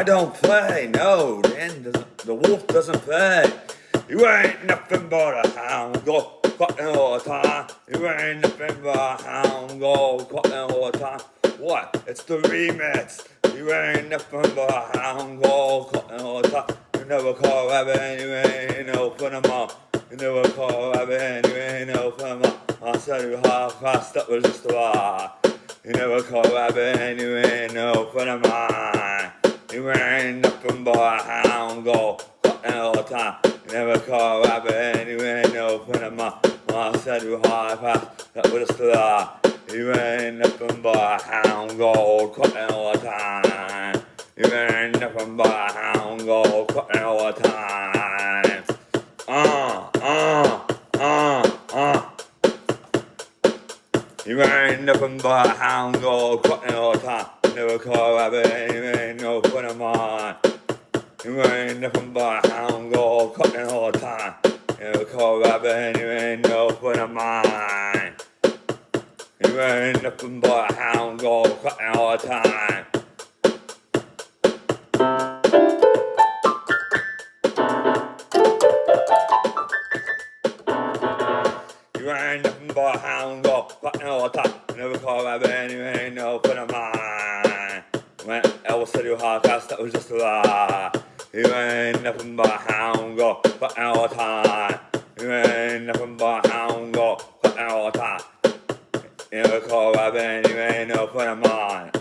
I don't play, no, the wolf doesn't play. You ain't nothing but a hound, go cutting all the time. You ain't nothing but a hound, go cutting all the time. What? It's the remix. You ain't nothing but a hound, go cutting all the time. You never call rabbit, you ain't no fun of mom. You never call rabbit, you ain't no fun of mom. I said you half past, that was just a lie. You never call rabbit, you ain't no fun of mine. You ain't nothing but a hound, go cutting all the time. You never call rabbit, you ain't no fun of mine. I said you half past, that was just a lie. You ain't nothing but a hound, go cutting all the time. You ain't nothing but a hound, go cutting all the time. You ain't nothing but a hound, go cutting all the time. Never call rabbit, you ain't no fun of mine. You ain't nothing but a hound, go cutting all the time. Never call rabbit, you ain't no fun of mine. You ain't nothing but a hound, go cutting all the time. You ain't nothing but a hound, go cutting all the time. Never call rabbit, you ain't no fun of mine. When Elvis said you hard fast, that was just a lie. You ain't nothing but a hound, go cutting all the time. You ain't nothing but a hound, go cutting all the time. You never call rabbit, you ain't no fun of mine.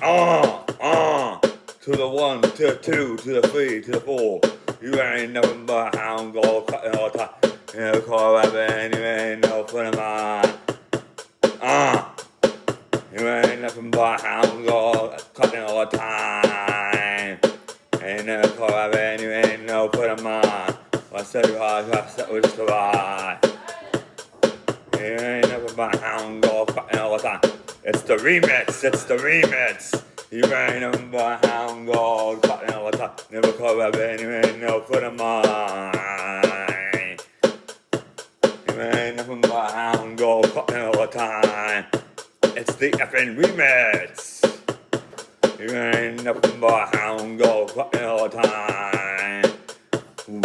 To the 1, to the 2, to the 3, to the 4. You ain't nothing but a hound, go cutting all the time. You never call rabbit, you ain't no fun of mine. You ain't nothing but a hound, go cutting all the time. You never call rabbit, you ain't no fun of mine. I said you hard fast, that was just a lie. You ain't nothing but a hound, go cutting all the time. It's the remix, it's the remix. You ain't nothing but a hound, go cutting all the time. Never call rabbit, you ain't no fun of mine. You ain't nothing but a hound, go cutting all the time. It's the effing remix. You ain't nothing but a hound, go cutting all the time. Ooh.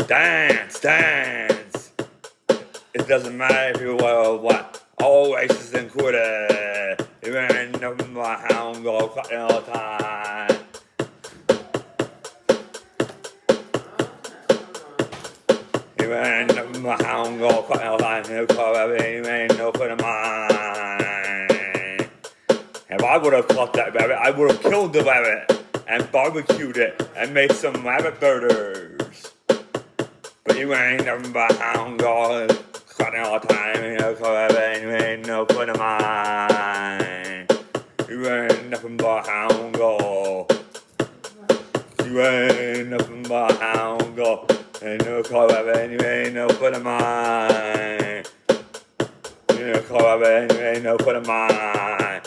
Dance, dance. It doesn't matter if you're what. All races included. You ain't nothing but a hound, go cutting all the time. You ain't nothing but a hound, go cutting all the time. You call rabbit, you ain't no fun of mine. If I would have caught that rabbit, I would have killed the rabbit and barbecued it and made some rabbit burgers. But you ain't nothing but a hound, go cutting all the time. You know, call rabbit, you ain't no fun of mine. You ain't nothing but a hound, go. You ain't nothing but a hound, go. Ain't no call rabbit, you ain't no fun of mine. You know, call rabbit, you ain't no fun of mine.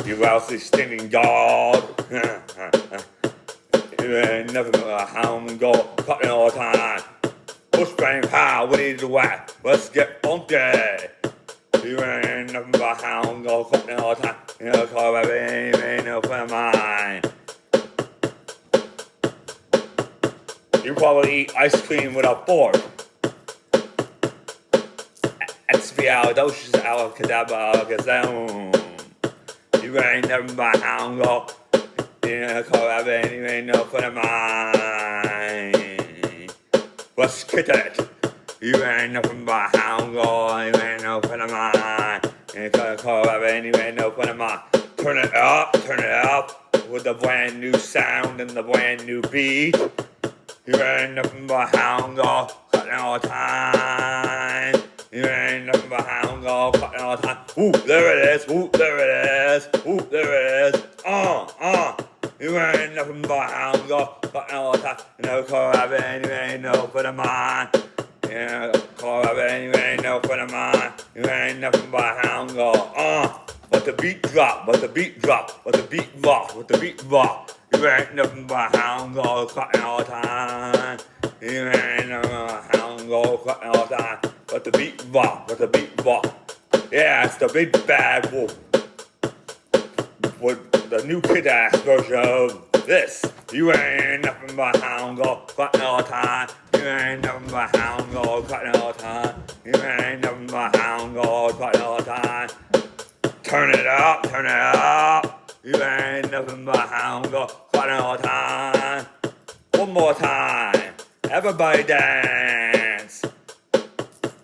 You lousy stinking dog. You ain't nothing but a hound, go cutting all the time. Push bang pow, we need to whack. Let's get funky. You ain't nothing but a hound, go cutting all the time. You know, call rabbit, you ain't no fun of mine. You probably eat ice cream with a fork. Expialidocious alacadabra gazelle. You ain't nothing but a hound, go. You know, call rabbit, you ain't no fun of mine. Let's get it. You ain't nothing but a hound, go. You ain't no fun of mine. You call rabbit, you ain't no fun of mine. Turn it up with the brand new sound and the brand new beat. You ain't nothing but a hound, go cutting all the time. You ain't nothing but a hound, go cutting all the time. Ooh, there it is. Ooh, there it is. Ooh, there it is. You ain't nothing but a hound, go cutting all the time. You know, call rabbit, you ain't no fun of mine. You know, call rabbit, you ain't no fun of mine. You ain't nothing but a hound, go. But the beat drop, but the beat drop, but the beat rock, but the beat rock. You ain't nothing but a hound, go cutting all the time. You ain't nothing but a hound, go cutting all the time. But the beat rock, but the beat rock. Yeah, it's the big bad wolf. With the new kid-ass version of this. You ain't nothing but hound dog, cutting all the time. You ain't nothing but hound dog, cutting all the time. You ain't nothing but hound dog, cutting all the time. Turn it up, turn it up. You ain't nothing but hound dog, cutting all the time. One more time. Everybody dance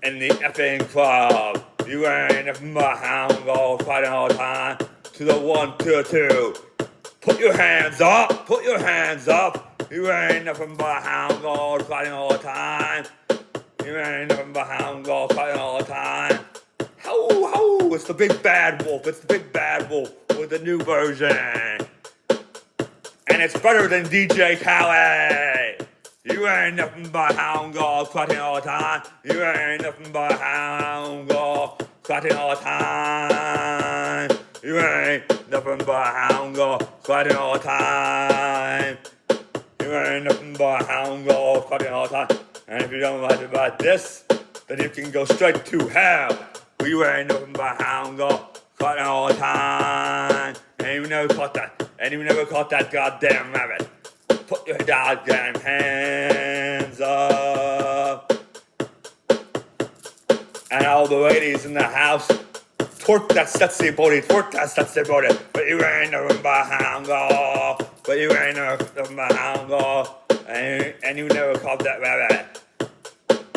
in the effing club. You ain't nothing but hound dog, cutting all the time. To the 1, to the 2. Put your hands up, put your hands up. You ain't nothing but hound dog, cutting all the time. You ain't nothing but hound dog, cutting all the time. Ho, ho, it's the big bad wolf, it's the big bad wolf with the new version. And it's better than DJ Khaled. You ain't nothing but hound dog, cutting all the time. You ain't nothing but hound dog, cutting all the time. You ain't nothing but hound dog, cutting all the time. You ain't nothing but hound dog, cutting all the time. And if you don't like about this, then you can go straight to hell. You ain't nothing but hound dog, cutting all the time. And you never caught that, and you never caught that goddamn rabbit. Put your goddamn hands up. And all the ladies in the house, twerk that sexy booty, twerk that sexy booty. But you ain't nothing but hound dog. But you ain't nothing but hound dog. And you never caught that rabbit.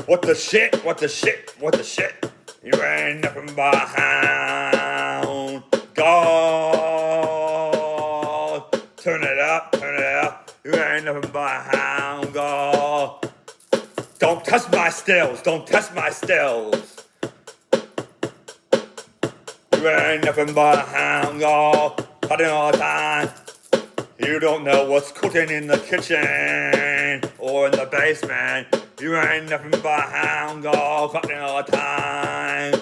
What the shit? What the shit? What the shit? You ain't nothing but hound dog. Turn it up, turn it up. You ain't nothing but hound dog. Don't test my stills, don't test my stills. You ain't nothing but a hound dog, cutting all the time. You don't know what's cooking in the kitchen or in the basement. You ain't nothing but a hound dog, cutting all the time.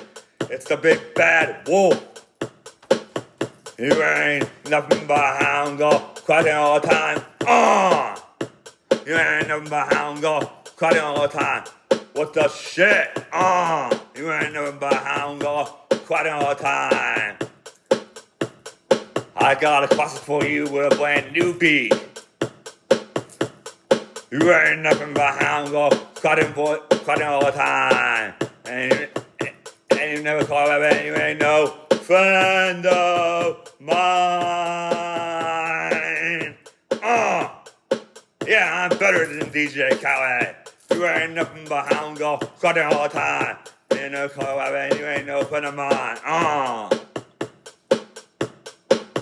It's the big bad wolf. You ain't nothing but a hound dog, cutting all the time. You ain't nothing but a hound dog, cutting all the time. What the shit? You ain't nothing but a hound dog, cutting all the time. I got a classic for you with a brand new beat. You ain't nothing but a hound dog, cutting all the time. And you never call it, and you ain't no friend of mine. Yeah, I'm better than DJ Khaled. You ain't nothing but hound dog, cutting all the time. You ain't no call it, and you ain't no friend of mine.